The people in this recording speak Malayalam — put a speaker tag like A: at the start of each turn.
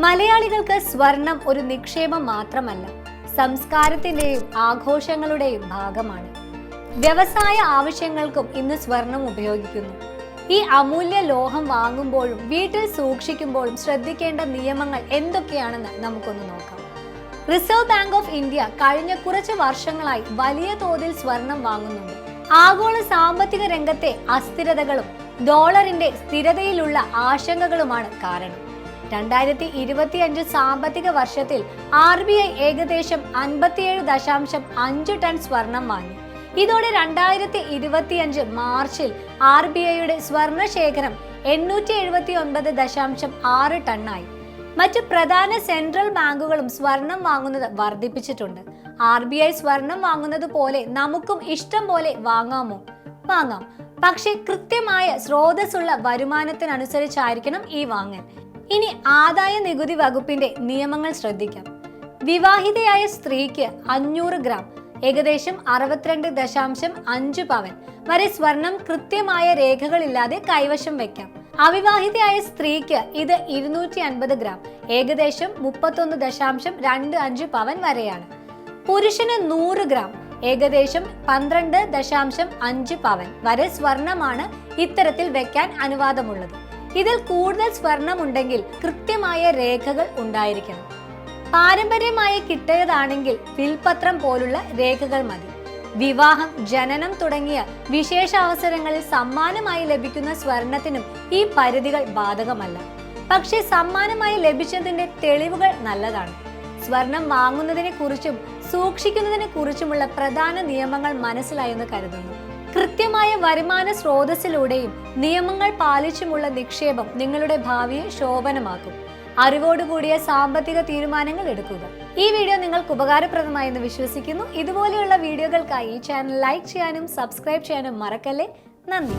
A: മലയാളികൾക്ക് സ്വർണം ഒരു നിക്ഷേപം മാത്രമല്ല, സംസ്കാരത്തിന്റെയും ആഘോഷങ്ങളുടെയും ഭാഗമാണ്. വ്യവസായ ആവശ്യങ്ങൾക്കും ഇന്ന് സ്വർണം ഉപയോഗിക്കുന്നു. ഈ അമൂല്യ ലോഹം വാങ്ങുമ്പോഴും വീട്ടിൽ സൂക്ഷിക്കുമ്പോഴും ശ്രദ്ധിക്കേണ്ട നിയമങ്ങൾ എന്തൊക്കെയാണെന്ന് നമുക്കൊന്ന് നോക്കാം. റിസർവ് ബാങ്ക് ഓഫ് ഇന്ത്യ കഴിഞ്ഞ കുറച്ച് വർഷങ്ങളായി വലിയ തോതിൽ സ്വർണം വാങ്ങുന്നുണ്ട്. ആഗോള സാമ്പത്തിക രംഗത്തെ അസ്ഥിരതകളും ഡോളറിന്റെ സ്ഥിരതയിലുള്ള ആശങ്കകളുമാണ് കാരണം. 2025 സാമ്പത്തിക വർഷത്തിൽ RBI ഏകദേശം 57.5 ടൺ സ്വർണം വാങ്ങി. ഇതോടെ 2025 മാർച്ചിൽ RBIയുടെ സ്വർണ ശേഖരം 879.6 ടണ്ണായി. മറ്റ് പ്രധാന സെൻട്രൽ ബാങ്കുകളും സ്വർണം വാങ്ങുന്നത് വർദ്ധിപ്പിച്ചിട്ടുണ്ട്. RBI സ്വർണം വാങ്ങുന്നത് പോലെ നമുക്കും ഇഷ്ടം പോലെ വാങ്ങാം. പക്ഷേ കൃത്യമായ സ്രോതസ്സുള്ള വരുമാനത്തിനനുസരിച്ചായിരിക്കണം ഈ വാങ്ങൽ. ഇനി ആദായ നികുതി വകുപ്പിന്റെ നിയമങ്ങൾ ശ്രദ്ധിക്കാം. വിവാഹിതയായ സ്ത്രീക്ക് 500 ഗ്രാം ഏകദേശം 62.5 പവൻ വരെ സ്വർണം കൃത്യമായ രേഖകളില്ലാതെ കൈവശം വെക്കാം. അവിവാഹിതയായ സ്ത്രീക്ക് ഇത് 250 ഗ്രാം ഏകദേശം 31.25 പവൻ വരെയാണ്. പുരുഷന് 100 ഗ്രാം ഏകദേശം 12.5 പവൻ വരെ സ്വർണമാണ് ഇത്തരത്തിൽ വെക്കാൻ അനുവാദമുള്ളത്. ഇതിൽ കൂടുതൽ സ്വർണമുണ്ടെങ്കിൽ കൃത്യമായ രേഖകൾ ഉണ്ടായിരിക്കണം. പാരമ്പര്യമായി കിട്ടിയതാണെങ്കിൽ വിൽപത്രം പോലുള്ള രേഖകൾ മതി. വിവാഹം, ജനനം തുടങ്ങിയ വിശേഷാവസരങ്ങളിൽ സമ്മാനമായി ലഭിക്കുന്ന സ്വർണത്തിനും ഈ പരിധികൾ ബാധകമല്ല. പക്ഷേ സമ്മാനമായി ലഭിച്ചതിന്റെ തെളിവുകൾ നല്ലതാണ്. സ്വർണം വാങ്ങുന്നതിനെ കുറിച്ചും സൂക്ഷിക്കുന്നതിനെ കുറിച്ചുമുള്ള പ്രധാന നിയമങ്ങൾ മനസ്സിലായെന്ന് കരുതുന്നു. കൃത്യമായ വരുമാന സ്രോതസ്സിലൂടെയും നിയമങ്ങൾ പാലിച്ചുമുള്ള നിക്ഷേപം നിങ്ങളുടെ ഭാവിയെ ശോഭനമാക്കും. അറിവോടുകൂടിയ സാമ്പത്തിക തീരുമാനങ്ങൾ എടുക്കുക. ഈ വീഡിയോ നിങ്ങൾക്ക് ഉപകാരപ്രദമായെന്ന് വിശ്വസിക്കുന്നു. ഇതുപോലെയുള്ള വീഡിയോകൾക്കായി ഈ ചാനൽ ലൈക്ക് ചെയ്യാനും സബ്സ്ക്രൈബ് ചെയ്യാനും മറക്കല്ലേ. നന്ദി.